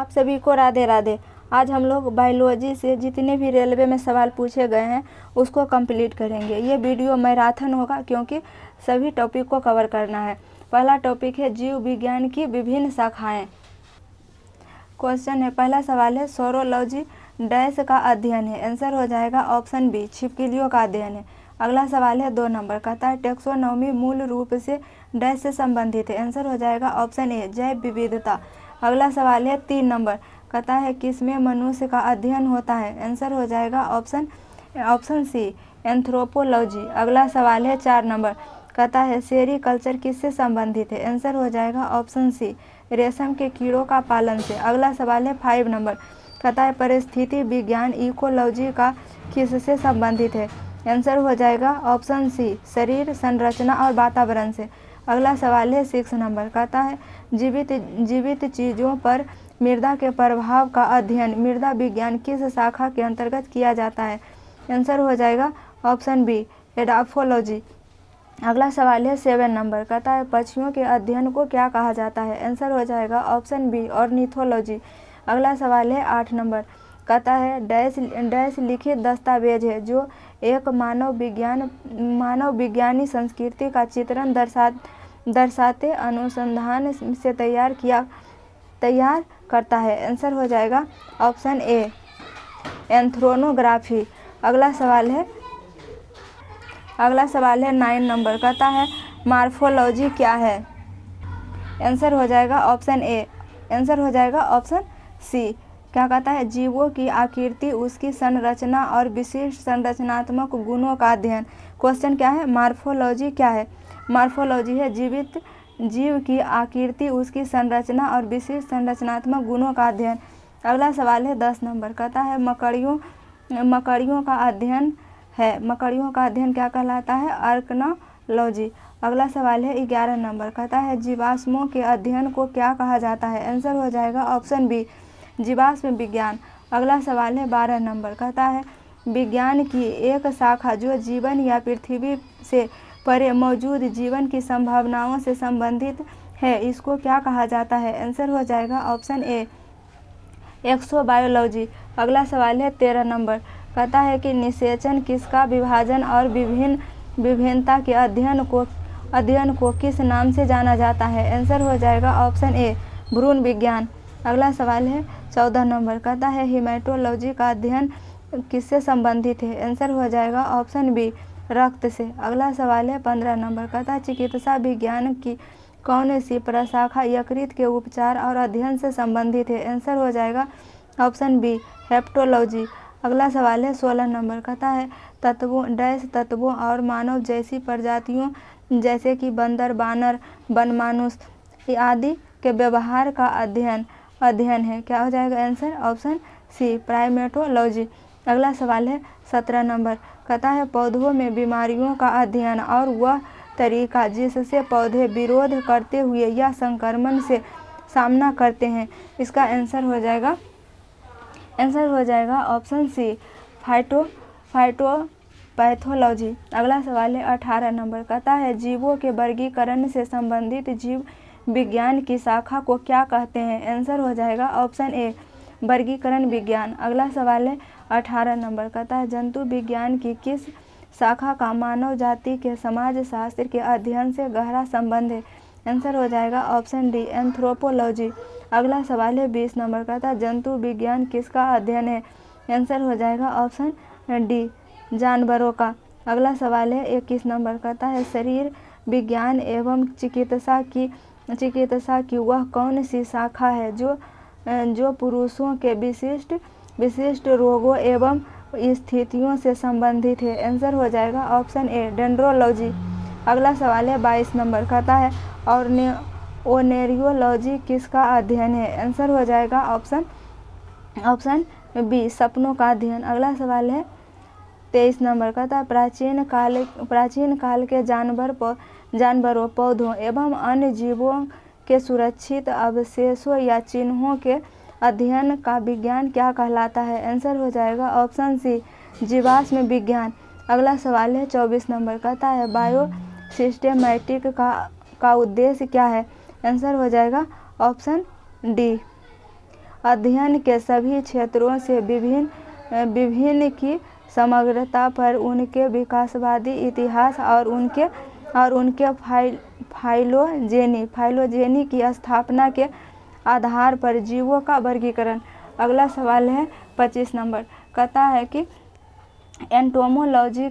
आप सभी को राधे राधे। आज हम लोग बायोलॉजी से जितने भी रेलवे में सवाल पूछे गए हैं उसको कंप्लीट करेंगे। ये वीडियो मैराथन होगा क्योंकि सभी टॉपिक को कवर करना है। पहला टॉपिक है जीव विज्ञान की विभिन्न शाखाएं। क्वेश्चन है, पहला सवाल है सोरोलॉजी डैश का अध्ययन है। आंसर हो जाएगा ऑप्शन बी छिपकलियों का अध्ययन है। अगला सवाल है 2 नंबर, कहता है टेक्सोनॉमी मूल रूप से डैश से संबंधित है। आंसर हो जाएगा ऑप्शन ए जैव विविधता। अगला सवाल है 3 नंबर, कहता है किसमें मनुष्य का अध्ययन होता है। आंसर हो जाएगा ऑप्शन सी एंथ्रोपोलॉजी। अगला सवाल है 4 नंबर, कहता है सेरीकल्चर किससे संबंधित है। आंसर हो जाएगा ऑप्शन सी रेशम के कीड़ों का पालन से। अगला सवाल है 5 नंबर, कहता है परिस्थिति विज्ञान इकोलॉजी का किससे संबंधित है। आंसर हो जाएगा ऑप्शन सी शरीर संरचना और वातावरण से। अगला सवाल है 6 नंबर, कहता है जीवित चीज़ों पर मृदा के प्रभाव का अध्ययन मृदा विज्ञान किस शाखा के अंतर्गत किया जाता है। आंसर हो जाएगा ऑप्शन बी एडाफोलॉजी। अगला सवाल है 7 नंबर, कहता है पक्षियों के अध्ययन को क्या कहा जाता है। आंसर हो जाएगा ऑप्शन बी ऑर्निथोलॉजी। अगला सवाल है 8 नंबर, कहता है डैश लिखित दस्तावेज है जो एक मानव विज्ञानी संस्कृति का चित्रण दर्शाते अनुसंधान से तैयार करता है। आंसर हो जाएगा ऑप्शन ए एंथ्रोनोग्राफी। अगला सवाल है 9 नंबर, कहता है मार्फोलॉजी क्या है। आंसर हो जाएगा ऑप्शन ए। आंसर हो जाएगा ऑप्शन सी। क्या कहता है जीवों की आकृति उसकी संरचना और विशिष्ट संरचनात्मक गुणों का अध्ययन। क्वेश्चन क्या है, मार्फोलॉजी क्या है। मार्फोलॉजी है जीव की आकृति उसकी संरचना और विशिष्ट संरचनात्मक गुणों का अध्ययन। अगला सवाल है 10 नंबर, कहता है मकड़ियों का अध्ययन है। मकड़ियों का अध्ययन क्या कहलाता है, आर्कनोलॉजी। अगला सवाल है 11 नंबर, कहता है जीवाश्मों के अध्ययन को क्या कहा जाता है। आंसर हो जाएगा ऑप्शन बी जीवाश्म विज्ञान। अगला सवाल है 12 नंबर, कहता है विज्ञान की एक शाखा जो जीवन या पृथ्वी से परे मौजूद जीवन की संभावनाओं से संबंधित है इसको क्या कहा जाता है। आंसर हो जाएगा ऑप्शन ए एक्सोबायोलॉजी। अगला सवाल है 13 नंबर, कहता है कि निषेचन किसका विभाजन और विभिन्नता के अध्ययन को किस नाम से जाना जाता है। आंसर हो जाएगा ऑप्शन ए भ्रूण विज्ञान। अगला सवाल है 14 नंबर, कहता है हेमेटोलॉजी का अध्ययन किससे संबंधित है। आंसर हो जाएगा ऑप्शन बी रक्त से। अगला सवाल है 15 नंबर, कहता है चिकित्सा विज्ञान की कौन सी प्रशाखा यकृत के उपचार और अध्ययन से संबंधित है। आंसर हो जाएगा ऑप्शन बी हेप्टोलॉजी। अगला सवाल है 16 नंबर, कहता है तत्वों और मानव जैसी प्रजातियों जैसे कि बंदर बानर बनमानुष आदि के व्यवहार का अध्ययन है। क्या हो जाएगा आंसर ऑप्शन सी प्राइमेटोलॉजी। अगला सवाल है 17 नंबर, कहता है पौधों में बीमारियों का अध्ययन और वह तरीका जिससे पौधे विरोध करते हुए या संक्रमण से सामना करते हैं। इसका आंसर हो जाएगा ऑप्शन सी फाइटोपैथोलॉजी। अगला सवाल है 18 नंबर, कहता है जीवों के वर्गीकरण से संबंधित जीव विज्ञान की शाखा को क्या कहते हैं। आंसर हो जाएगा ऑप्शन ए वर्गीकरण विज्ञान। अगला सवाल है 18 नंबर, कहता है जंतु विज्ञान की किस शाखा का मानव जाति के समाज शास्त्र के अध्ययन से गहरा संबंध है। आंसर हो जाएगा ऑप्शन डी एंथ्रोपोलॉजी। अगला सवाल है 20 नंबर, कहता है जंतु विज्ञान किसका अध्ययन है। आंसर हो जाएगा ऑप्शन डी जानवरों का। अगला सवाल है 21 नंबर, कहता है शरीर विज्ञान एवं चिकित्सा की वह कौन सी शाखा है जो पुरुषों के विशिष्ट रोगों एवं स्थितियों से संबंधित है। आंसर हो जाएगा ऑप्शन ए डेंड्रोलॉजी। अगला सवाल है 22 नंबर, कहता है ओनेरियोलॉजी किसका अध्ययन है। आंसर हो जाएगा ऑप्शन बी सपनों का अध्ययन। अगला सवाल है 23 नंबर, कहता है प्राचीन काल के जानवरों पौधों एवं अन्य जीवों के सुरक्षित अवशेषों या चिन्हों के अध्ययन का विज्ञान क्या कहलाता है। आंसर हो जाएगा ऑप्शन सी जीवाश्म विज्ञान। अगला सवाल है 24 नंबर, कहता है बायोसिस्टेमैटिक का उद्देश्य क्या है। आंसर हो जाएगा ऑप्शन डी अध्ययन के सभी क्षेत्रों से विभिन्न की समग्रता पर उनके विकासवादी इतिहास और उनके फाइलोजेनी की स्थापना के आधार पर जीवों का वर्गीकरण। अगला सवाल है 25 नंबर, कहता है कि एंटोमोलॉजी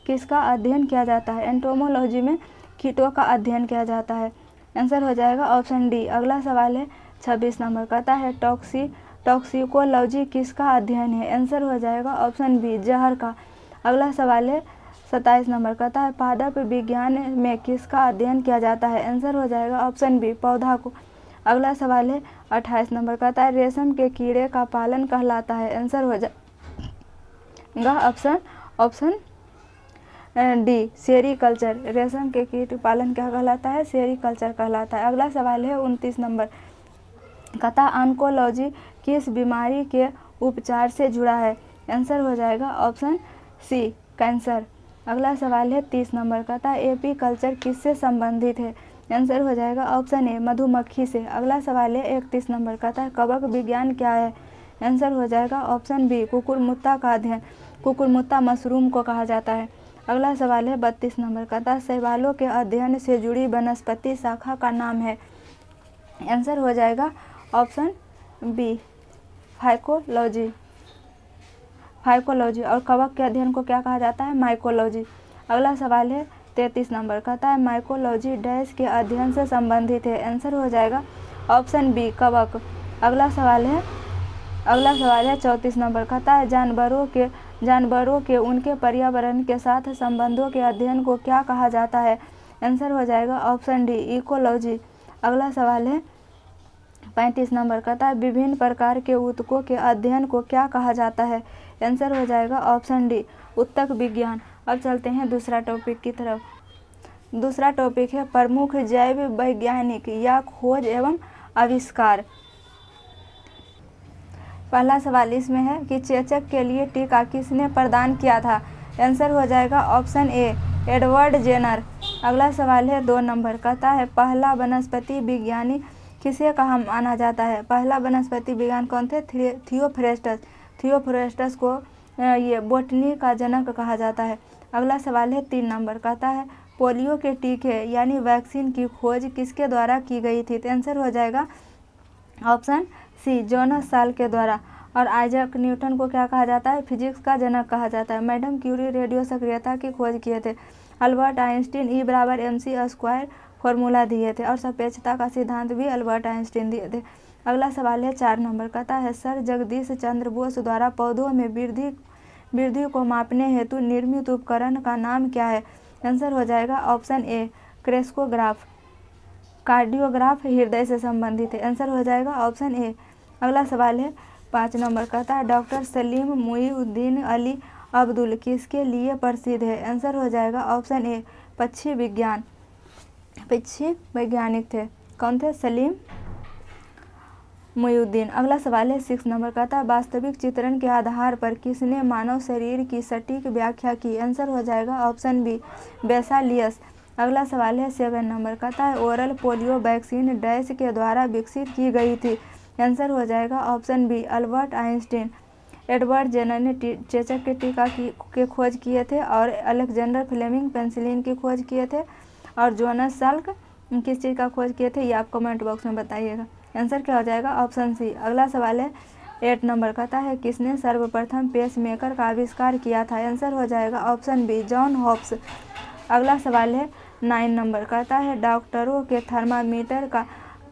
किसका अध्ययन किया जाता है? एंटोमोलॉजी में कीटों का अध्ययन किया जाता है। आंसर हो जाएगा ऑप्शन डी। अगला सवाल है 26 नंबर, कहता है टॉक्सिकोलॉजी किसका अध्ययन है? आंसर हो जाएगा ऑप्शन बी, जहर का। अगला सवाल है 27 नंबर, कहता है पादप विज्ञान में किसका अध्ययन किया जाता है? आंसर हो जाएगा ऑप्शन बी, पौधा को। अगला सवाल है 28 नंबर, कहता है रेशम के कीड़े का पालन कहलाता है? आंसर हो जाएगा ऑप्शन डी, सेरीकल्चर। रेशम के कीट पालन क्या कहलाता है? सेरीकल्चर कहलाता है। अगला सवाल है 29 नंबर, कहता ऑन्कोलॉजी किस बीमारी के उपचार से जुड़ा है? आंसर हो जाएगा ऑप्शन सी, कैंसर। अगला सवाल है 30 नंबर, कहता है एपीकल्चर किससे संबंधित है? आंसर हो जाएगा ऑप्शन ए, मधुमक्खी से। अगला सवाल है 31 नंबर, कहता है कवक विज्ञान क्या है? आंसर हो जाएगा ऑप्शन बी, कुकुरमुत्ता का अध्ययन। कुकुरमुत्ता मशरूम को कहा जाता है। अगला सवाल है 32 नंबर, कहता है शैवालों के अध्ययन से जुड़ी वनस्पति शाखा का नाम है? आंसर हो जाएगा ऑप्शन बी, फाइकोलॉजी। और कवक के अध्ययन को क्या कहा जाता है? माइकोलॉजी। अगला सवाल है 33 नंबर, कहता है माइकोलॉजी डैश के अध्ययन से संबंधित है? आंसर हो जाएगा ऑप्शन बी, कवक। अगला सवाल है 34 नंबर, कहता है जानवरों के उनके पर्यावरण के साथ संबंधों के अध्ययन को क्या कहा जाता है? आंसर हो जाएगा ऑप्शन डी, इकोलॉजी। अगला सवाल है 35 नंबर, कहता है विभिन्न प्रकार के ऊतकों के अध्ययन को क्या कहा जाता है? आंसर हो जाएगा ऑप्शन डी, ऊतक विज्ञान। अब चलते हैं दूसरा टॉपिक की तरफ। दूसरा टॉपिक है प्रमुख जैव वैज्ञानिक या खोज एवं आविष्कार। पहला सवाल इसमें है कि चेचक के लिए टीका किसने प्रदान किया था? आंसर हो जाएगा ऑप्शन ए, एडवर्ड जेनर। अगला सवाल है 2 नंबर, कहता है पहला वनस्पति विज्ञानी किसे कहा माना जाता है? पहला वनस्पति विज्ञान कौन थे? थियोफ्रेस्टस को ये बोटनी का जनक कहा जाता है। अगला सवाल है 3 नंबर, कहता है पोलियो के टीके यानी वैक्सीन की खोज किसके द्वारा की गई थी? तो आंसर हो जाएगा ऑप्शन सी, जोनास साल के द्वारा। और आइजैक न्यूटन को क्या कहा जाता है? फिजिक्स का जनक कहा जाता है। मैडम क्यूरी रेडियो सक्रियता की खोज किए थे। अल्बर्ट आइंस्टीन E=mc² फॉर्मूला दिए थे और सापेक्षता का सिद्धांत भी अल्बर्ट आइंस्टीन दिए थे। अगला सवाल है 4 नंबर, कहता है सर जगदीश चंद्र बोस द्वारा पौधों में वृद्धि को मापने हेतु निर्मित उपकरण का नाम क्या है? आंसर हो जाएगा ऑप्शन ए, क्रेस्कोग्राफ। कार्डियोग्राफ हृदय से संबंधित है। आंसर हो जाएगा ऑप्शन ए। अगला सवाल है 5 नंबर, कहता है डॉक्टर सलीम मुईउद्दीन अली अब्दुल किसके लिए प्रसिद्ध है? आंसर हो जाएगा ऑप्शन ए, पक्षी वैज्ञानिक थे। कौन थे? सलीम मुईउद्दीन। अगला सवाल है 6 नंबर, कहता है वास्तविक चित्रण के आधार पर किसने मानव शरीर की सटीक व्याख्या की? आंसर हो जाएगा ऑप्शन बी, बेसालियस। अगला सवाल है 7 नंबर, कहता है ओरल पोलियो वैक्सीन डैश के द्वारा विकसित की गई थी? आंसर हो जाएगा option B, Albert Einstein. Edward Jenner ने चेचक के टीका के खोज किए थे और अलेक्जेंडर फ्लेमिंग पेनिसिलिन की खोज किए थे। और जोनास साल्क किस चीज़ का खोज किए थे? ये आप कमेंट बॉक्स में बताइएगा। आंसर क्या हो जाएगा? Option C. अगला सवाल है 8 नंबर, कहता है किसने सर्वप्रथम पेसमेकर का आविष्कार किया था? आंसर हो जाएगा ऑप्शन बी, जॉन हॉब्स। अगला सवाल है 9 नंबर, कहता है डॉक्टरों के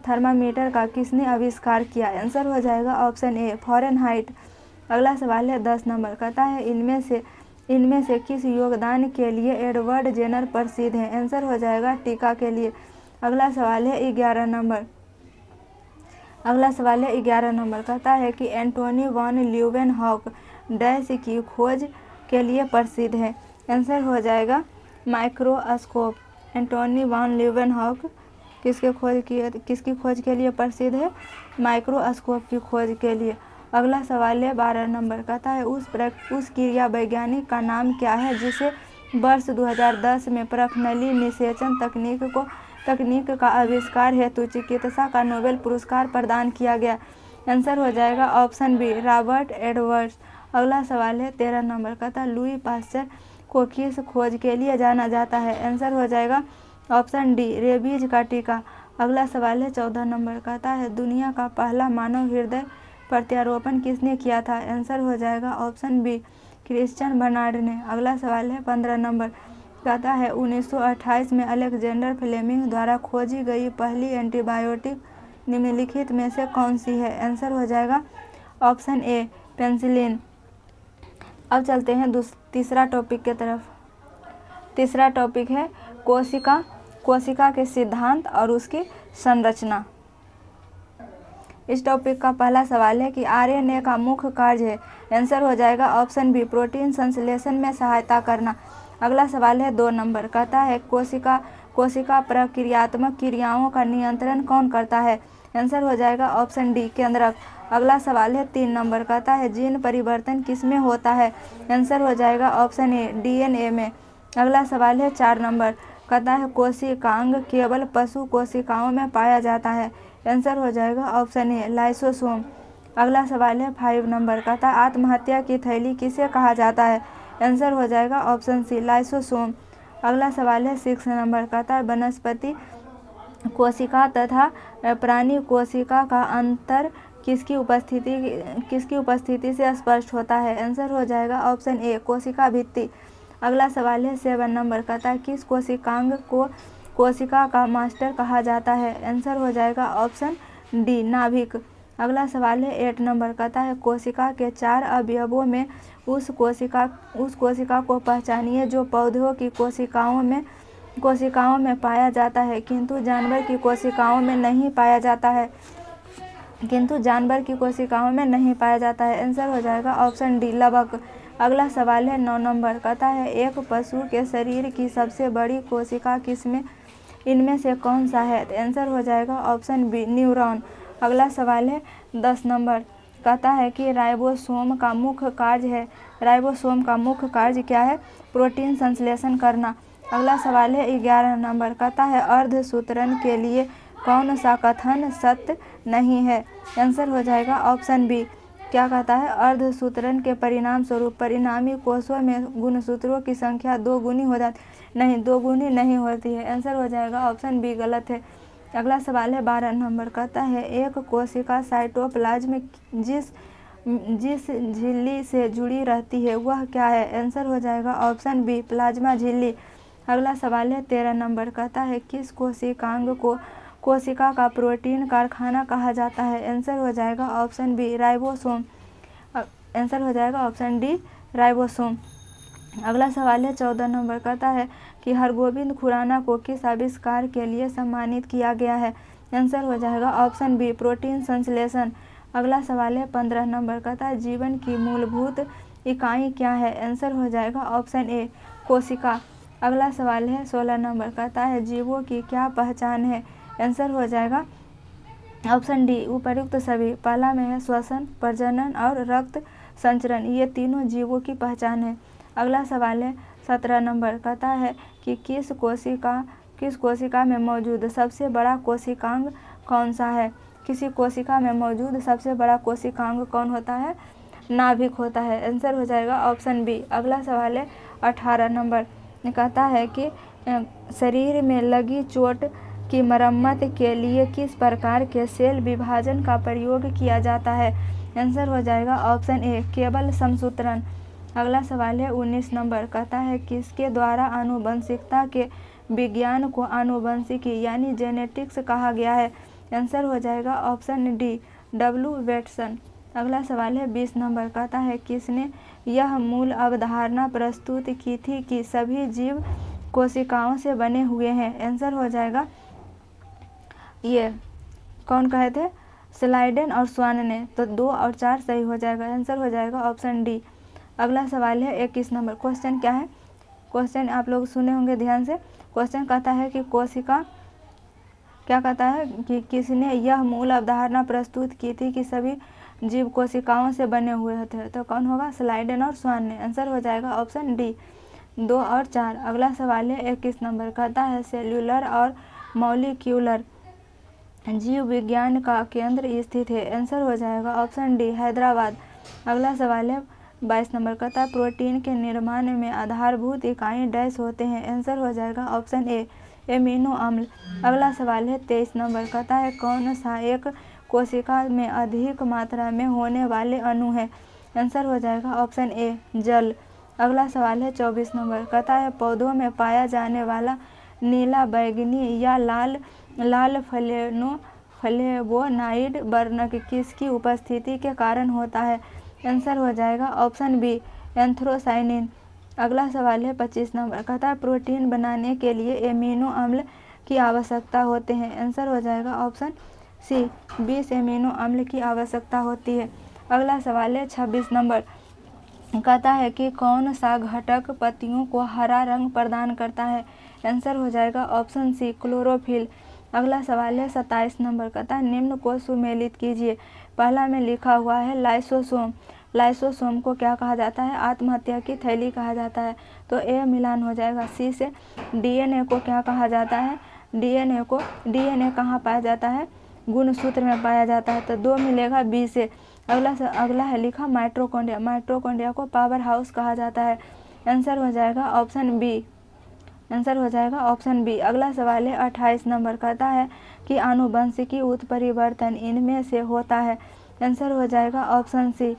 थर्मामीटर का किसने आविष्कार किया? आंसर हो जाएगा ऑप्शन ए, फ़ारेनहाइट। अगला सवाल है 10 नंबर, कहता है इनमें से किस योगदान के लिए एडवर्ड जेनर प्रसिद्ध है? आंसर हो जाएगा टीका के लिए। अगला सवाल है 11 नंबर। अगला सवाल है 11 नंबर, कहता है कि एंटोनी वॉन ल्यूवेनहॉक डैश की खोज के लिए प्रसिद्ध है? आंसर हो जाएगा माइक्रोस्कोप। एंटोनी वॉन ल्यूवेनहॉक किसकी खोज के लिए प्रसिद्ध है? माइक्रोस्कोप की खोज के लिए। अगला सवाल है 12 नंबर, कहता है उस क्रिया वैज्ञानिक का नाम क्या है जिसे वर्ष 2010 में परखनली निषेचन तकनीक का आविष्कार हेतु चिकित्सा का नोबेल पुरस्कार प्रदान किया गया? आंसर हो जाएगा ऑप्शन बी रॉबर्ट एडवर्ड्स। अगला सवाल है 13 नंबर का था, लुई पास्चर को किस खोज के लिए जाना जाता है? आंसर हो जाएगा ऑप्शन डी रेबीज का टीका। अगला सवाल है 14 नंबर का था, दुनिया का पहला मानव हृदय प्रत्यारोपण किसने किया था? आंसर हो जाएगा ऑप्शन बी क्रिश्चियन बर्नार्ड ने। अगला सवाल है 15 नंबर कहता है 1928 में अलेक्जेंडर फ्लेमिंग द्वारा खोजी गई पहली एंटीबायोटिक निम्नलिखित में से कौन सी है? आंसर हो जाएगा ऑप्शन ए पेनिसिलिन। अब चलते हैं तीसरा टॉपिक की तरफ। तीसरा टॉपिक है कोशिका के सिद्धांत और उसकी संरचना। इस टॉपिक का पहला सवाल है कि आरएनए का मुख्य कार्य है? आंसर हो जाएगा ऑप्शन बी प्रोटीन संश्लेषण में सहायता करना। अगला सवाल है 2 नंबर कहता है कोशिका प्रक्रियात्मक क्रियाओं का नियंत्रण कौन करता है? आंसर हो जाएगा ऑप्शन डी केंद्रक। अगला सवाल है 3 नंबर कहता है जीन परिवर्तन किसमें होता है? आंसर हो जाएगा ऑप्शन ए डीएनए में। अगला सवाल है 4 नंबर कहता है कोशिकांग केवल पशु कोशिकाओं में पाया जाता है? आंसर हो जाएगा ऑप्शन ए लाइसोसोम। अगला सवाल है 5 नंबर कहता है आत्महत्या की थैली किसे कहा जाता है? आंसर हो जाएगा ऑप्शन सी लाइसोसोम। अगला सवाल है 6 नंबर कहता है वनस्पति कोशिका तथा प्राणी कोशिका का अंतर किसकी उपस्थिति से स्पष्ट होता है? आंसर हो जाएगा ऑप्शन ए कोशिका भित्ति। अगला सवाल है 7 नंबर कहता है किस कोशिकांग को कोशिका का मास्टर कहा जाता है? आंसर हो जाएगा ऑप्शन डी नाभिक। अगला सवाल है 8 नंबर कहता है कोशिका के 4 अवयवों में उस कोशिका को पहचानिए जो पौधों की कोशिकाओं में पाया जाता है किंतु जानवर की कोशिकाओं में नहीं पाया जाता है। आंसर हो जाएगा ऑप्शन डी लवक। अगला सवाल है 9 नंबर कहता है एक पशु के शरीर की सबसे बड़ी कोशिका किसमें इनमें से कौन सा है? आंसर हो जाएगा ऑप्शन बी न्यूरॉन। अगला सवाल है 10 नंबर कहता है कि राइबोसोम का मुख्य कार्य क्या है? प्रोटीन संश्लेषण करना। अगला सवाल है 11 नंबर कहता है अर्धसूत्रण के लिए कौन सा कथन सत्य नहीं है? आंसर हो जाएगा ऑप्शन बी क्या कहता है अर्धसूत्रण के परिणाम स्वरूप परिणामी कोषों में गुणसूत्रों की संख्या 2 गुनी हो जाती नहीं 2 गुनी नहीं होती है। आंसर हो जाएगा ऑप्शन बी गलत है। अगला सवाल है 12 नंबर कहता है एक कोशिका साइटोप्लाज्म जिस झिल्ली से जुड़ी रहती है वह क्या है? आंसर हो जाएगा ऑप्शन बी प्लाज्मा झिल्ली। अगला सवाल है 13 नंबर कहता है किस कोशिकांग को कोशिका का प्रोटीन कारखाना कहा जाता है? आंसर हो जाएगा ऑप्शन बी राइबोसोम। आंसर हो जाएगा ऑप्शन डी राइबोसोम। अगला सवाल है 14 नंबर कहता है कि हरगोविंद खुराना को किस आविष्कार के लिए सम्मानित किया गया है? आंसर हो जाएगा ऑप्शन बी प्रोटीन संश्लेषण। अगला सवाल है 15 नंबर कहता है जीवन की मूलभूत इकाई क्या है? आंसर हो जाएगा ऑप्शन ए कोशिका। अगला सवाल है 16 नंबर कहता है जीवों की क्या पहचान है? आंसर हो जाएगा ऑप्शन डी उपर्युक्त सभी। पहला में है श्वसन, प्रजनन और रक्त संचरण, ये तीनों जीवों की पहचान है। अगला सवाल है 17 नंबर कहता है कि किस कोशिका में मौजूद सबसे बड़ा कोशिकांग कौन सा है? किसी कोशिका में मौजूद सबसे बड़ा कोशिकांग कौन होता है? नाभिक होता है। आंसर हो जाएगा ऑप्शन बी। अगला सवाल है 18 नंबर कहता है कि शरीर में लगी चोट की मरम्मत के लिए किस प्रकार के सेल विभाजन का प्रयोग किया जाता है? आंसर हो जाएगा ऑप्शन ए केवल समसूत्रण। अगला सवाल है 19 नंबर कहता है किसके द्वारा आनुवंशिकता के विज्ञान को आनुवंशिकी यानी जेनेटिक्स कहा गया है? आंसर हो जाएगा ऑप्शन डी डब्ल्यू वेटसन। अगला सवाल है 20 नंबर कहता है किसने यह मूल अवधारणा प्रस्तुत की थी कि सभी जीव कोशिकाओं से बने हुए हैं? आंसर हो जाएगा ये कौन कहे थे? स्लाइडेन और स्वान ने। तो 2 और 4 सही हो जाएगा। आंसर हो जाएगा ऑप्शन डी। अगला सवाल है 21 नंबर। क्वेश्चन क्या है? क्वेश्चन आप लोग सुने होंगे ध्यान से। क्वेश्चन कहता है कि कोशिका क्या कहता है कि किसने यह मूल अवधारणा प्रस्तुत की थी कि सभी जीव कोशिकाओं से बने हुए थे? तो कौन होगा? स्लाइडेन और स्वान ने। आंसर हो जाएगा ऑप्शन डी 2 और 4। अगला सवाल है 21 नंबर कहता है सेल्यूलर और मॉलिक्यूलर जीव विज्ञान का केंद्र स्थित है? आंसर हो जाएगा ऑप्शन डी हैदराबाद। अगला सवाल है 22 नंबर का था प्रोटीन के निर्माण में आधारभूत इकाई डैश होते हैं? आंसर हो जाएगा ऑप्शन ए एमिनो अम्ल। अगला सवाल है 23 नंबर का था कौन सा एक कोशिका में अधिक मात्रा में होने वाले अणु है? आंसर हो जाएगा ऑप्शन ए जल। अगला सवाल है 24 नंबर का था पौधों में पाया जाने वाला नीला बैंगनी या लाल फ्लेवोनाइड वर्णक किसकी उपस्थिति के कारण होता है? आंसर हो जाएगा ऑप्शन बी एंथ्रोसाइनिन। अगला सवाल है 25 नंबर का था प्रोटीन बनाने के लिए एमिनो अम्ल की आवश्यकता होते हैं? आंसर हो जाएगा ऑप्शन सी 20 एमिनो अम्ल की आवश्यकता होती है। अगला सवाल है 26 नंबर कहता है कि कौन सा घटक पत्तियों को हरा रंग प्रदान करता है? आंसर हो जाएगा ऑप्शन सी क्लोरोफिल। अगला सवाल है 27 नंबर का था निम्न को सुमेलित कीजिए। पहला में लिखा हुआ है लाइसोसोम। लाइसोसोम को क्या कहा जाता है? आत्महत्या की थैली कहा जाता है, तो ए मिलान हो जाएगा सी से। डीएनए को क्या कहा जाता है? डीएनए कहाँ पाया जाता है? गुणसूत्र में पाया जाता है, तो 2 मिलेगा बी से। अगला है लिखा माइटोकॉन्ड्रिया। माइटोकॉन्ड्रिया को पावर हाउस कहा जाता है। आंसर हो जाएगा ऑप्शन बी। आंसर हो जाएगा ऑप्शन बी। अगला सवाल है 28 नंबर कहता है कि आनुवंशिकी उत्परिवर्तन इनमें से होता है? आंसर हो जाएगा ऑप्शन सी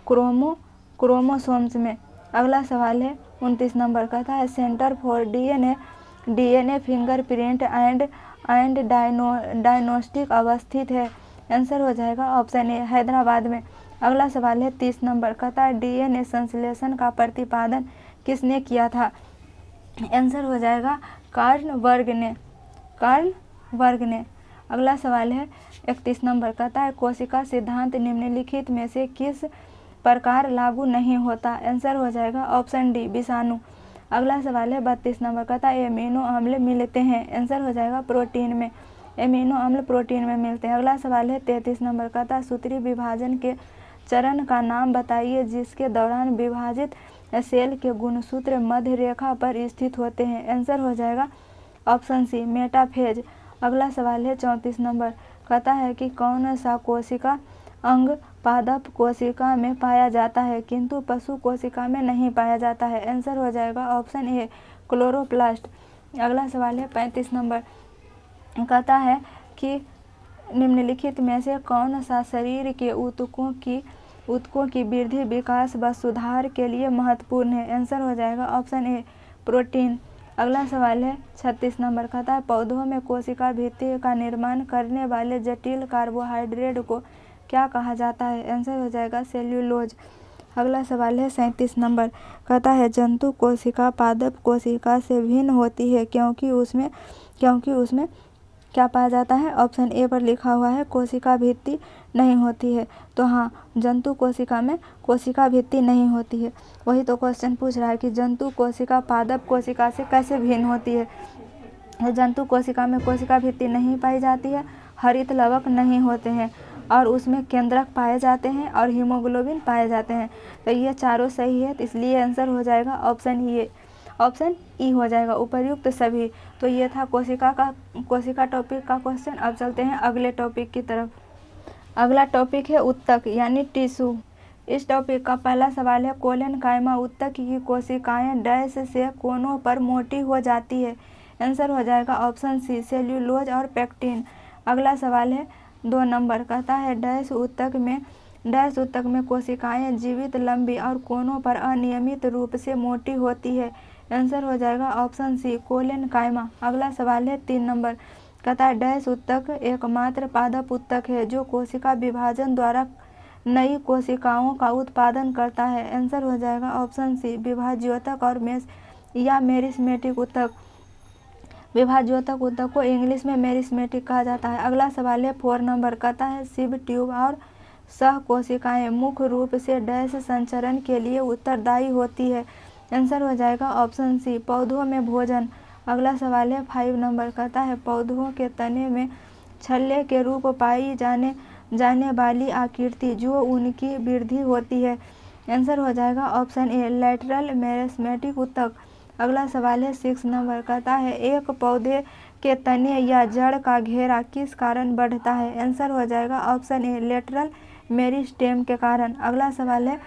क्रोमोसोम्स में। अगला सवाल है 29 नंबर कहता है centre for DNA fingerprint and diagnostic अवस्थित है? आंसर हो जाएगा ऑप्शन ए हैदराबाद में। अगला सवाल है 30 नंबर कहता है डीएनए संश्लेषण का प्रतिपादन किसने किया था? आंसर हो जाएगा कार्ल बर्ग ने। अगला सवाल है 31 नंबर कहता है कोशिका सिद्धांत निम्नलिखित में से किस प्रकार लागू नहीं होता? आंसर हो जाएगा ऑप्शन डी विषाणु। अगला सवाल है 32 नंबर कहता है एमिनो अम्ल मिलते हैं? आंसर हो जाएगा प्रोटीन में। एमिनो अम्ल प्रोटीन में मिलते हैं। अगला सवाल है 33 नंबर कहता है सूत्री विभाजन के चरण का नाम बताइए जिसके दौरान विभाजित सेल के गुणसूत्र मध्य रेखा पर स्थित होते हैं? आंसर हो जाएगा ऑप्शन सी मेटाफेज। अगला सवाल है 34 नंबर कहता है कि कौन सा कोशिका अंग पादप कोशिका में पाया जाता है किंतु पशु कोशिका में नहीं पाया जाता है? आंसर हो जाएगा ऑप्शन ए क्लोरोप्लास्ट। अगला सवाल है 35 नंबर कहता है कि निम्नलिखित में से कौन सा शरीर के ऊतकों की वृद्धि विकास व सुधार के लिए महत्वपूर्ण है? आंसर हो जाएगा ऑप्शन ए प्रोटीन। अगला सवाल है 36 नंबर कहता है पौधों में कोशिका भित्ति का निर्माण करने वाले जटिल कार्बोहाइड्रेट को क्या कहा जाता है? आंसर हो जाएगा सेल्यूलोज। अगला सवाल है 37 नंबर कहता है जंतु कोशिका पादप कोशिका से भिन्न होती है क्योंकि उसमें क्या पाया जाता है? ऑप्शन ए पर लिखा हुआ है कोशिका भित्ति नहीं होती है। तो हाँ, जंतु कोशिका में कोशिका भित्ति नहीं होती है। वही तो क्वेश्चन पूछ रहा है कि जंतु कोशिका पादप कोशिका से कैसे भिन्न होती है। जंतु कोशिका में कोशिका भित्ति नहीं पाई जाती है, हरित लवक नहीं होते हैं और उसमें केंद्रक पाए जाते हैं और हीमोग्लोबिन पाए जाते हैं। तो ये चारों सही है, तो इसलिए आंसर हो जाएगा ऑप्शन ई हो जाएगा उपर्युक्त सभी। तो ये था कोशिका टॉपिक का क्वेश्चन। अब चलते हैं अगले टॉपिक की तरफ। अगला टॉपिक है उत्तक यानी टिश्यू। इस टॉपिक का पहला सवाल है कोलन कायमा उत्तक की कोशिकाएं डैश से कोनों पर मोटी हो जाती है? आंसर हो जाएगा ऑप्शन सी सेल्यूलोज और पेक्टिन। अगला सवाल है 2 नंबर कहता है डैश उत्तक में कोशिकाएं जीवित लंबी और कोनों पर अनियमित रूप से मोटी होती है? आंसर हो जाएगा ऑप्शन सी कोलन कायमा। अगला सवाल है 3 नंबर कहता है डैश उत्तक एकमात्र पादप उत्तक है जो कोशिका विभाजन द्वारा नई कोशिकाओं का उत्पादन करता है? आंसर हो जाएगा ऑप्शन सी विभाज्योतक और मेरिस्मेटिक उत्तक। विभाज्योतक उत्तक को इंग्लिश में मेरिस्मेटिक कहा जाता है। अगला सवाल है 4 नंबर कहता है सिव ट्यूब और सह कोशिकाएं मुख्य रूप से डैश संचरण के लिए उत्तरदायी होती है? आंसर हो जाएगा ऑप्शन सी पौधों में भोजन। अगला सवाल है 5 नंबर कहता है पौधों के तने में छल्ले के रूप पाई जाने वाली आकृति जो उनकी वृद्धि होती है? आंसर हो जाएगा ऑप्शन ए लैटरल मेरिस्मेटिक उत्तक। अगला सवाल है 6 नंबर कहता है एक पौधे के तने या जड़ का घेरा किस कारण बढ़ता है? आंसर हो जाएगा ऑप्शन ए लेटरल मेरिस्टेम के कारण। अगला सवाल है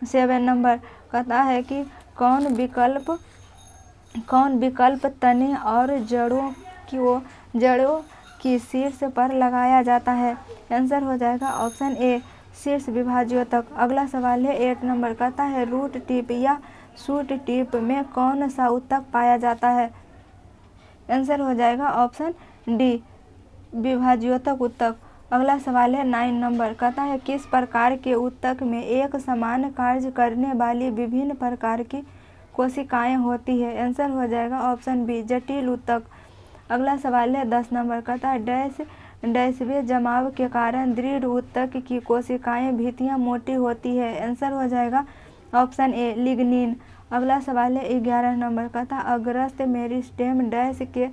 7 नंबर, कहता है कि कौन विकल्प तने और जड़ों की शीर्ष पर लगाया जाता है? आंसर हो जाएगा ऑप्शन ए शीर्ष विभाज्योतक। अगला सवाल है 8 नंबर, कहता है रूट टिप या शूट टिप में कौन सा ऊतक पाया जाता है? आंसर हो जाएगा ऑप्शन डी विभाज्योतक ऊतक। अगला सवाल है 9 नंबर, कहता है किस प्रकार के ऊतक में एक समान कार्य करने वाली विभिन्न प्रकार की कोशिकाएं होती है? आंसर हो जाएगा ऑप्शन बी जटिल ऊतक। अगला सवाल है 10 नंबर, कहता है डैशवे जमाव के कारण दृढ़ ऊतक की कोशिकाएं भित्तियां मोटी होती है? आंसर हो जाएगा ऑप्शन ए लिग्निन। अगला सवाल है 11 नंबर, कहता अग्रस्त मेरिस्टेम डैश के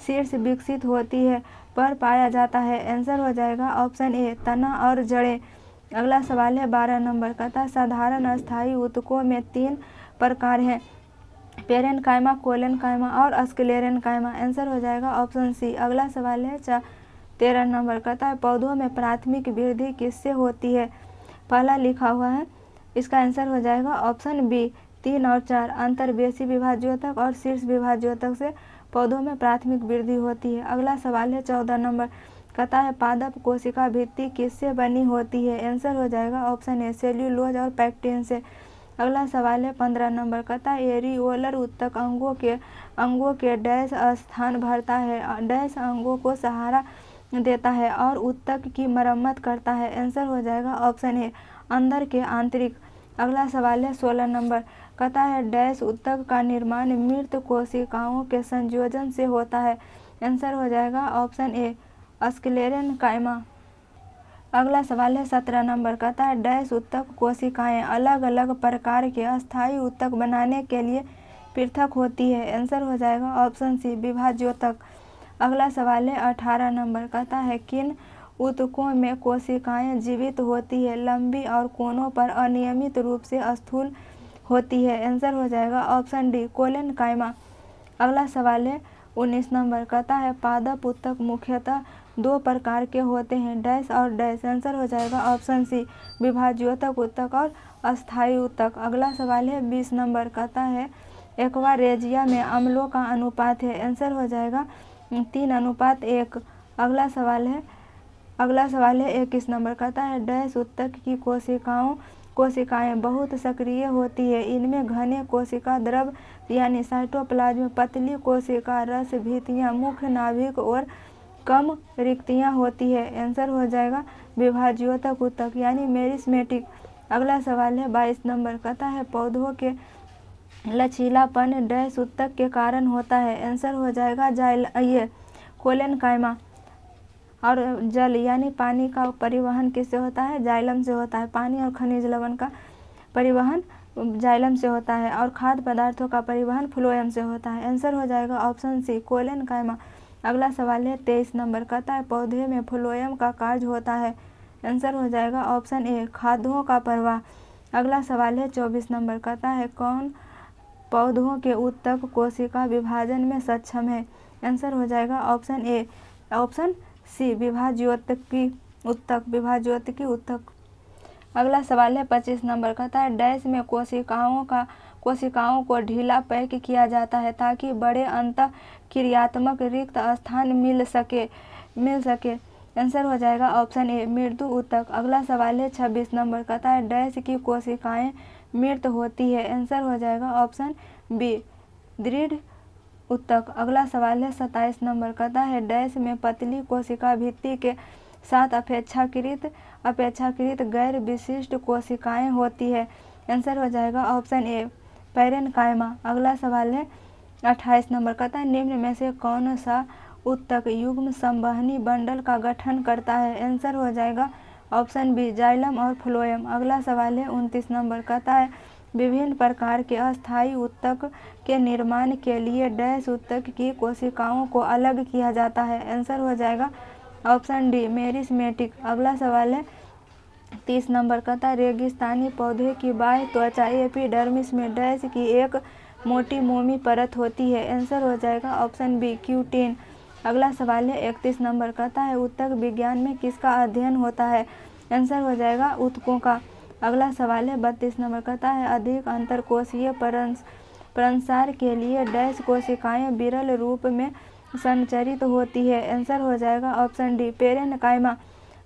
शीर्ष विकसित होती है पर पाया जाता है? आंसर हो जाएगा ऑप्शन ए तना और जड़ें। अगला सवाल है 12 नंबर, कहता साधारण अस्थायी ऊतकों में 3 प्रकार हैं, पेरेनकाइमा, कोलेनकाइमा और स्क्लेरेनकाइमा। आंसर हो जाएगा ऑप्शन सी। अगला सवाल है 13 नंबर, कहता है पौधों में प्राथमिक वृद्धि किससे होती है? पहला लिखा हुआ है, इसका आंसर हो जाएगा ऑप्शन बी 3 और 4 अंतर्वेशी विभाज्योतक और शीर्ष विभाज्योतक से पौधों में प्राथमिक वृद्धि होती है। अगला सवाल है 14 नंबर, कहता है पादप कोशिका भित्ति किससे बनी होती है? आंसर हो जाएगा ऑप्शन ए सेल्यूलोज और पैक्टिन से। अगला सवाल है 15 नंबर, कहता है एरियोलर ऊतक अंगों के डैश स्थान भरता है, डैश अंगों को सहारा देता है और ऊतक की मरम्मत करता है? आंसर हो जाएगा ऑप्शन ए अंदर के आंतरिक। अगला सवाल है 16 नंबर, कहता है डैश ऊतक का निर्माण मृत कोशिकाओं के संयोजन से होता है? आंसर हो जाएगा ऑप्शन ए स्क्लेरेनकाइमा। अगला सवाल है 17 नंबर, कहता है डैश ऊतक कोशिकाएं अलग अलग प्रकार के अस्थायी ऊतक बनाने के लिए पृथक होती है? आंसर हो जाएगा ऑप्शन सी विभाज्योतक। अगला सवाल है 18 नंबर, कहता है किन ऊतकों में कोशिकाएं जीवित होती है, लंबी और कोनों पर अनियमित रूप से स्थूल होती है? आंसर हो जाएगा ऑप्शन डी कोलेनकाइमा। अगला सवाल है 19 नंबर, कहता है पादप ऊतक मुख्यतः 2 प्रकार के होते हैं, डैश और डैश। आंसर हो जाएगा ऑप्शन सी विभाज्योतक ऊतक और अस्थायी ऊतक। अगला सवाल है 20 नंबर, कहता है एक्वारेजिया में अम्लों का अनुपात है? आंसर हो जाएगा 3:1। अगला सवाल है 21 नंबर, कहता है डैश ऊतक की कोशिकाएं बहुत सक्रिय होती है, इनमें घने कोशिका द्रव यानी साइटोप्लाज्म, पतली कोशिका रस भित्तियां, मुख्य नाभिक और कम रिक्तियां होती है? आंसर हो जाएगा विभाज्योतक ऊतक यानी मेरिस्मेटिक। अगला सवाल है 22 नंबर, कहता है पौधों के लचीलापन डैश ऊतक के कारण होता है? आंसर हो जाएगा कोलेनकाइमा। और जल यानी पानी का परिवहन किससे होता है? जाइलम से होता है। पानी और खनिज लवण का परिवहन जाइलम से होता है और खाद्य पदार्थों का परिवहन फ्लोएम से होता है? आंसर हो जाएगा ऑप्शन सी कोलेनकाइमा। अगला सवाल है 23 नंबर, कहता है पौधे में फ्लोएम का कार्य होता है? आंसर हो जाएगा ऑप्शन ए खाद्यों का प्रवाह। अगला सवाल है 24 नंबर, कहता है कौन पौधों के ऊतक कोशिका विभाजन में सक्षम है? आंसर हो जाएगा ऑप्शन सी विभाज्योतकी ऊतक। अगला सवाल है 25 नंबर, कहता है डैश में कोशिकाओं को ढीला पैक किया जाता है ताकि बड़े अंतःक्रियात्मक रिक्त स्थान मिल सके? आंसर हो जाएगा ऑप्शन ए मृदु ऊतक। अगला सवाल है 26 नंबर, कहता है डैश की कोशिकाएं मृत होती है? आंसर हो जाएगा ऑप्शन बी दृढ़ ऊतक। अगला सवाल है 27 नंबर, कहता है डैश में पतली कोशिका भित्ति के साथ अपेक्षाकृत गैर विशिष्ट कोशिकाएं होती है? आंसर हो जाएगा ऑप्शन ए पेरेनकाइमा। अगला सवाल है 28 नंबर, कहता है निम्न में से कौन सा ऊतक युग्म संवहनी बंडल का गठन करता है? आंसर हो जाएगा ऑप्शन बी जाइलम और फ्लोएम। अगला सवाल है 29 नंबर, कहता है विभिन्न प्रकार के अस्थायी ऊतक के निर्माण के लिए डैश ऊतक की कोशिकाओं को अलग किया जाता है? आंसर हो जाएगा ऑप्शन डी मेरिस्मेटिक। अगला सवाल है 30 नंबर, कहता है रेगिस्तानी पौधे की बाह्य त्वचा एपिडर्मिस में डैश की एक मोटी मोमी परत होती है? आंसर हो जाएगा ऑप्शन बी क्यूटिन। अगला सवाल है 31 नंबर, कहता है ऊतक विज्ञान में किसका अध्ययन होता है? आंसर हो जाएगा ऊतकों का। अगला सवाल है 32 नंबर, कहता है अधिक अंतरकोशीय प्रसार के लिए डैश कोशिकाएं विरल रूप में संचरित होती है? आंसर हो जाएगा ऑप्शन डी, पेरेन्काइमा।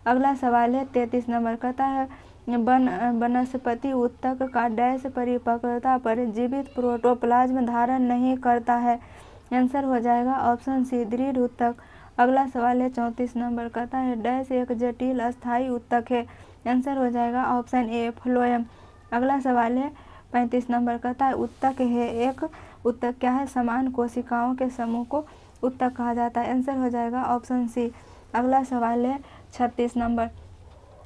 अगला सवाल है 33 नंबर, कहता है वनस्पति ऊतक का डैश परिपक्वता पर जीवित प्रोटोप्लाज्म धारण नहीं करता है? आंसर हो जाएगा ऑप्शन सी, दृढ़ ऊतक। अगला सवाल है 34 नंबर, कहता है डैश एक जटिल अस्थायी ऊतक है? आंसर हो जाएगा ऑप्शन ए, फ्लोएम। अगला सवाल है 35 नंबर, कहता है ऊतक है एक ऊतक क्या है? समान कोशिकाओं के समूह को ऊतक कहा जाता है? आंसर हो जाएगा ऑप्शन सी। अगला सवाल है 36 नंबर,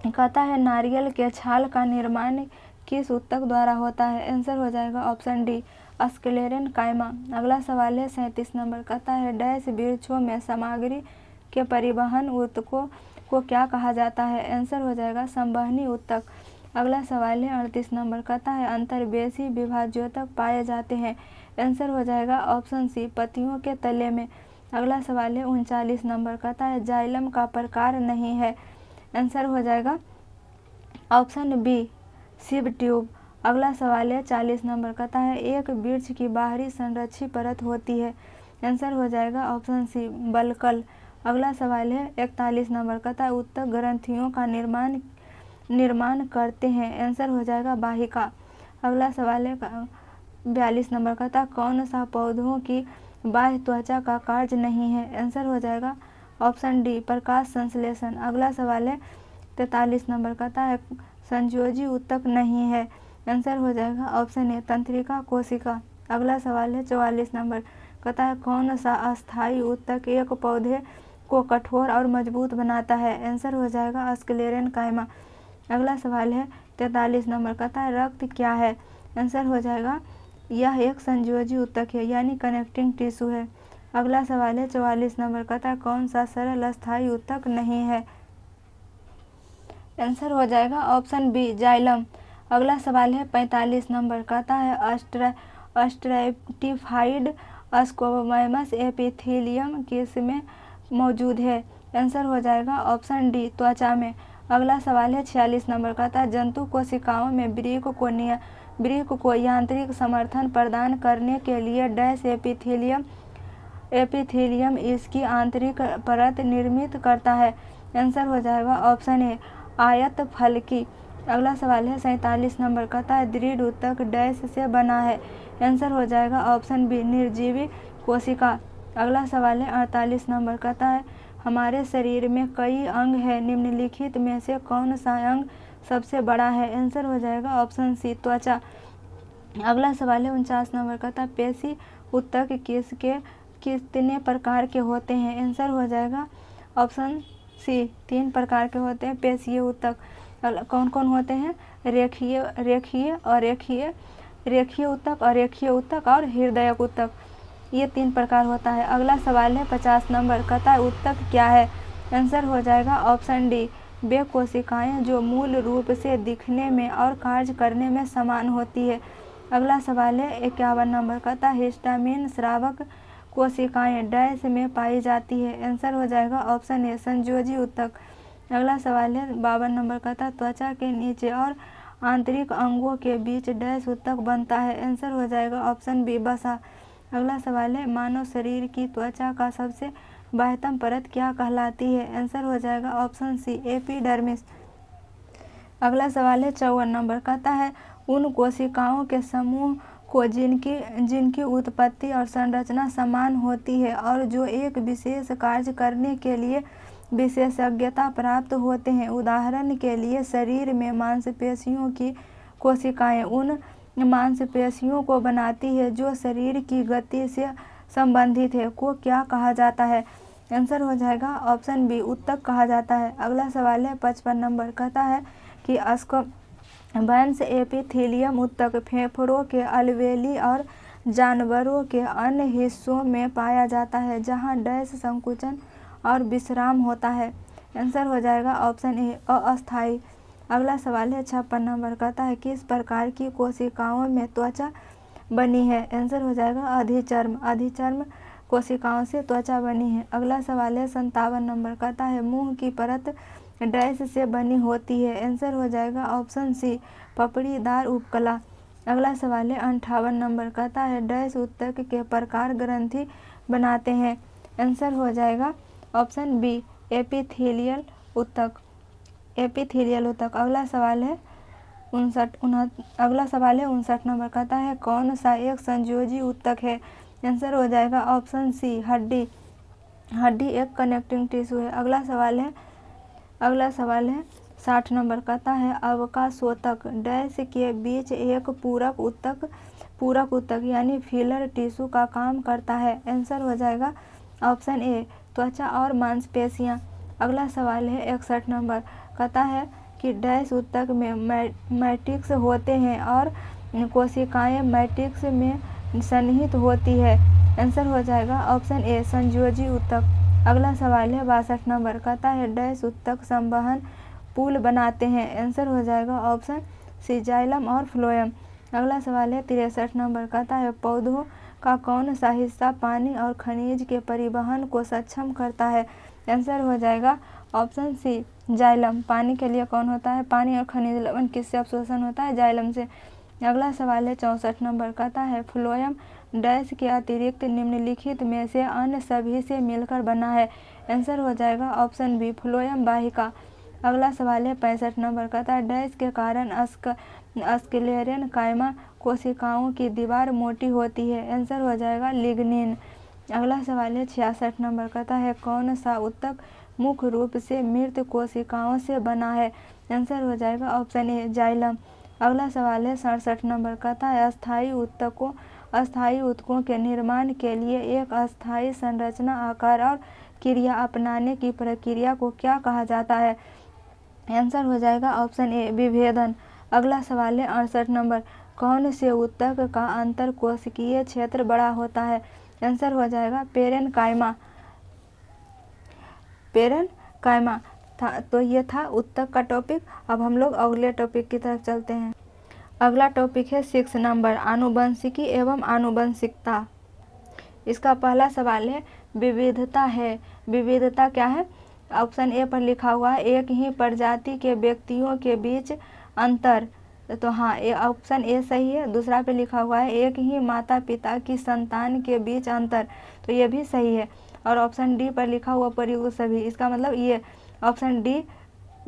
कहता है नारियल के छाल का निर्माण किस ऊतक द्वारा होता है? आंसर हो जाएगा ऑप्शन डी, स्क्लेरेनकाइमा। अगला सवाल है 37 नंबर, कहता है डैश वृक्षों में सामग्री के परिवहन ऊतकों को क्या कहा जाता है? आंसर हो जाएगा संवहनी ऊतक। अगला सवाल है 38 नंबर, कहता है अंतर्वेशी विभाज्योतक पाए जाते हैं? आंसर हो जाएगा ऑप्शन सी, पत्तियों के तले में। अगला सवाल है 39 नंबर, कहता है जाइलम का प्रकार नहीं है? आंसर हो जाएगा ऑप्शन बी, सिव ट्यूब। अगला सवाल है 40 नंबर, कहता है एक वृक्ष की बाहरी संरक्षी परत होती है? आंसर हो जाएगा ऑप्शन सी, बल्कल। अगला सवाल है 41 नंबर, कहता है ऊतक ग्रंथियों का निर्माण करते हैं? आंसर हो जाएगा वाहिका। अगला सवाल है 42 नंबर, कहता है कौन सा पौधों की बाह्य त्वचा का कार्य नहीं है? आंसर हो जाएगा ऑप्शन डी, प्रकाश संश्लेषण। अगला सवाल है 43 नंबर, कहता है संयोजी ऊतक नहीं है? आंसर हो जाएगा ऑप्शन ए, तंत्रिका कोशिका। अगला सवाल है 44 नंबर, कहता है कौन सा अस्थायी ऊतक एक पौधे को कठोर और मजबूत बनाता है? आंसर हो जाएगा स्क्लेरेनकाइमा। अगला सवाल है 43 नंबर, कहता है रक्त क्या है? आंसर हो जाएगा यह एक संयोजी ऊतक है, यानी कनेक्टिंग टिश्यू है। अगला सवाल है 44 नंबर, कहता है कौन सा सरल अस्थायी ऊतक नहीं है? आंसर हो जाएगा ऑप्शन बी, जाइलम। अगला सवाल है 45 नंबर, कहता है स्ट्रैटिफाइड स्क्वैमस एपिथेलियम किस में मौजूद है? आंसर हो जाएगा ऑप्शन डी, त्वचा में। अगला सवाल है 46 नंबर, कहता है जंतु कोशिकाओं में वृक्क को यांत्रिक समर्थन प्रदान करने के लिए डैश एपिथेलियम इसकी आंतरिक परत निर्मित करता है? आंसर हो जाएगा ऑप्शन ए, आयत फलकी। अगला सवाल है 47 नंबर, कहता है दृढ़ ऊतक डैश से बना है? आंसर हो जाएगा ऑप्शन बी, निर्जीवी कोशिका। अगला सवाल है 48 नंबर, कहता है हमारे शरीर में कई अंग हैं, निम्नलिखित में से कौन सा अंग सबसे बड़ा है? आंसर हो जाएगा ऑप्शन सी, त्वचा। अगला सवाल है 49 नंबर, कहता है पेशी ऊतक कितने प्रकार के होते हैं? आंसर हो जाएगा ऑप्शन सी, 3 प्रकार के होते हैं पेशीय ऊतक। कौन कौन होते हैं? रेखीय ऊतक, अरेखीय ऊतक और हृदयक ऊतक, ये 3 प्रकार होता है। अगला सवाल है 50 नंबर, कहता है ऊतक क्या है? आंसर हो जाएगा ऑप्शन डी, वे कोशिकाएं जो मूल रूप से दिखने में और कार्य करने में समान होती है। अगला सवाल है 51 नंबर, कहता है हिस्टामिन स्रावक कोशिकाएं डैश में पाई जाती है? आंसर हो जाएगा ऑप्शन ए, संयोजी ऊतक। अगला सवाल है 52 नंबर, कहता है त्वचा के नीचे और आंतरिक अंगों के बीच डैश ऊतक बनता है? आंसर हो जाएगा ऑप्शन बी, वसा। अगला सवाल है मानव शरीर की त्वचा का सबसे बाह्यतम परत क्या कहलाती है? आंसर हो जाएगा ऑप्शन सी, एपिडर्मिस। अगला सवाल है 54 नंबर, कहता है उन कोशिकाओं के समूह को जिनकी उत्पत्ति और संरचना समान होती है और जो एक विशेष कार्य करने के लिए विशेषज्ञता प्राप्त होते हैं। उदाहरण के लिए शरीर में मांसपेशियों की कोशिकाएं उन मांसपेशियों को बनाती है जो शरीर की गति से संबंधित है, को क्या कहा जाता है? आंसर हो जाएगा ऑप्शन बी, ऊतक कहा जाता है। अगला सवाल है 55 नंबर, कहता है कि स्क्वैमस एपिथेलियम ऊतक फेफड़ों के अलवेली और जानवरों के अन्य हिस्सों में पाया जाता है जहां डैश संकुचन और विश्राम होता है? आंसर हो जाएगा ऑप्शन ए, अस्थायी। अगला सवाल है 56 नंबर, कहता है किस प्रकार की कोशिकाओं में त्वचा बनी है? आंसर हो जाएगा अधिचर्म। अधिचर्म कोशिकाओं से त्वचा बनी है। अगला सवाल है 57 नंबर, कहता है मुंह की परत डैश से बनी होती है। आंसर हो जाएगा ऑप्शन सी, पपड़ीदार उपकला। अगला सवाल है 58 नंबर, कहता है डैश ऊतक के प्रकार ग्रंथि बनाते हैं। आंसर हो जाएगा ऑप्शन बी, एपिथेलियल ऊतक। एपिथेलियल ऊतक। अगला सवाल है 59 नंबर, कहता है कौन सा एक संयोजी ऊतक है। आंसर हो जाएगा ऑप्शन सी, हड्डी। हड्डी एक कनेक्टिंग टिश्यू है। अगला सवाल है 60 नंबर, कहता है अवकाशोतक डैश के बीच एक पूरक ऊतक यानी फिलर टिश्यू का काम करता है। आंसर हो जाएगा ऑप्शन ए, त्वचा और मांसपेशियां। अगला सवाल है 61 नंबर, कहता है कि डैश ऊतक में मैट्रिक्स होते हैं और कोशिकाएं मैट्रिक्स में सन्निहित होती है। आंसर हो जाएगा ऑप्शन ए, संयोजी ऊतक। अगला सवाल है 62 नंबर, कहता है डैश ऊतक संवहन पुल बनाते हैं। आंसर हो जाएगा ऑप्शन सी, जाइलम और फ्लोएम। अगला सवाल है 63 नंबर, कहता है पौधों का कौन सा हिस्सा पानी और खनिज के परिवहन को सक्षम करता है। आंसर हो जाएगा ऑप्शन सी, जाइलम। पानी के लिए कौन होता है, पानी और खनिज लवण किससे अवशोषण होता है, जाइलम से। अगला सवाल है 64 नंबर, कहता है फ्लोएम डैश के अतिरिक्त निम्नलिखित में से अन्य सभी से मिलकर बना है। आंसर हो जाएगा ऑप्शन बी, फ्लोएम वाहिका। अगला सवाल है 65 नंबर, कहता है डैश के कारण स्क्लेरेनकाइमा कोशिकाओं की दीवार मोटी होती है। आंसर हो जाएगा लिग्निन। अगला सवाल है 66 नंबर, कहता है कौन सा ऊतक मुख्य रूप से मृत कोशिकाओं से बना है। आंसर हो जाएगा ऑप्शन ए, जाइलम। अगला सवाल है 67 नंबर, कहता है अस्थायी ऊतकों के निर्माण के लिए एक अस्थायी संरचना, आकार और क्रिया अपनाने की प्रक्रिया को क्या कहा जाता है। आंसर हो जाएगा ऑप्शन ए, विभेदन। अगला सवाल है 68 नंबर, कौन से ऊतक का अंतरकोशिकीय क्षेत्र बड़ा होता है। आंसर हो जाएगा पेरेनकाइमा था। तो ये था ऊतक का टॉपिक। अब हम लोग अगले टॉपिक की तरफ चलते हैं। अगला टॉपिक है 6 नंबर, आनुवंशिकी एवं आनुवंशिकता। इसका पहला सवाल है विविधता है। विविधता क्या है। ऑप्शन ए पर लिखा हुआ है एक ही प्रजाति के व्यक्तियों के बीच अंतर। तो हाँ, ऑप्शन ए सही है। दूसरा पे लिखा हुआ है एक ही माता पिता की संतान के बीच अंतर, तो ये भी सही है। और ऑप्शन डी पर लिखा हुआ प्रयुक्त सभी, इसका मतलब ये ऑप्शन डी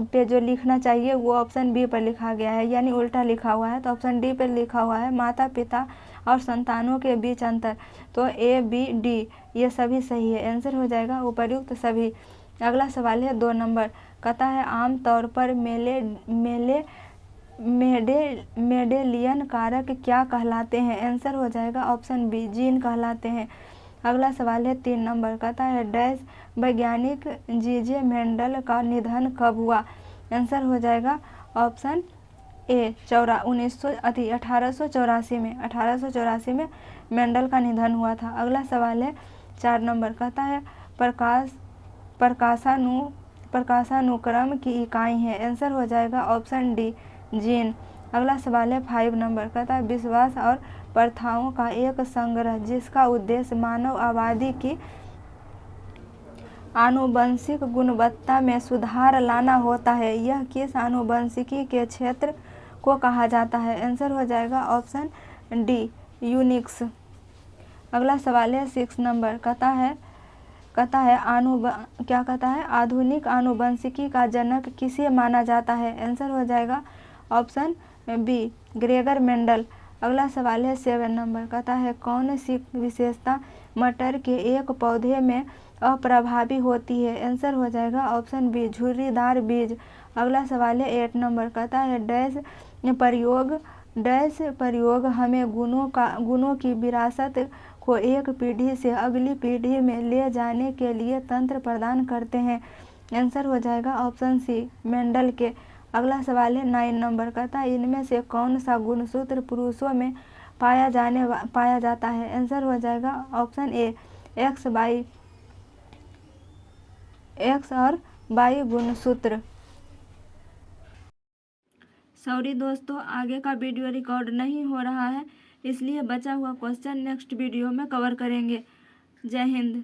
पे जो लिखना चाहिए वो ऑप्शन बी पर लिखा गया है, यानी उल्टा लिखा हुआ है। तो ऑप्शन डी पर लिखा हुआ है माता पिता और संतानों के बीच अंतर, तो ए बी डी ये सभी सही है। आंसर हो जाएगा उपर्युक्त सभी। अगला सवाल है 2 नंबर, कहता है आम तौर पर मेडेलियन कारक क्या कहलाते हैं। आंसर हो जाएगा ऑप्शन बी, जीन कहलाते हैं। अगला सवाल है 3 नंबर, कहता है डैश वैज्ञानिक जीजे मेंडल का निधन कब हुआ। आंसर हो जाएगा ऑप्शन ए, 1884 में मेंडल का निधन हुआ था। अगला सवाल है 4 नंबर, कहता है प्रकाशानुक्रम की इकाई है। आंसर हो जाएगा ऑप्शन डी, जीन। अगला सवाल है 5 नंबर, कहता है विश्वास और प्रथाओं का एक संग्रह जिसका उद्देश्य मानव आबादी की आनुवंशिक गुणवत्ता में सुधार लाना होता है, यह किस आनुवंशिकी के क्षेत्र को कहा जाता है। आंसर हो जाएगा ऑप्शन डी, यूनिक्स। अगला सवाल है 6 नंबर, कहता है आधुनिक आनुवंशिकी का जनक किसे माना जाता है। आंसर हो जाएगा ऑप्शन बी, ग्रेगर मेंडल। अगला सवाल है 7 नंबर, कहता है कौन सी विशेषता मटर के एक पौधे में अप्रभावी होती है। आंसर हो जाएगा ऑप्शन बी, झुर्रीदार बीज। अगला सवाल है 8 नंबर, कहता है डैश प्रयोग हमें गुणों की विरासत को एक पीढ़ी से अगली पीढ़ी में ले जाने के लिए तंत्र प्रदान करते हैं। आंसर हो जाएगा ऑप्शन सी, मेंडल के। अगला सवाल है 9 नंबर, कहता है इनमें से कौन सा गुणसूत्र पुरुषों में पाया जाता है। आंसर हो जाएगा ऑप्शन ए, एक्स और वाई गुणसूत्र। सॉरी दोस्तों, आगे का वीडियो रिकॉर्ड नहीं हो रहा है, इसलिए बचा हुआ क्वेश्चन नेक्स्ट वीडियो में कवर करेंगे। जय हिंद।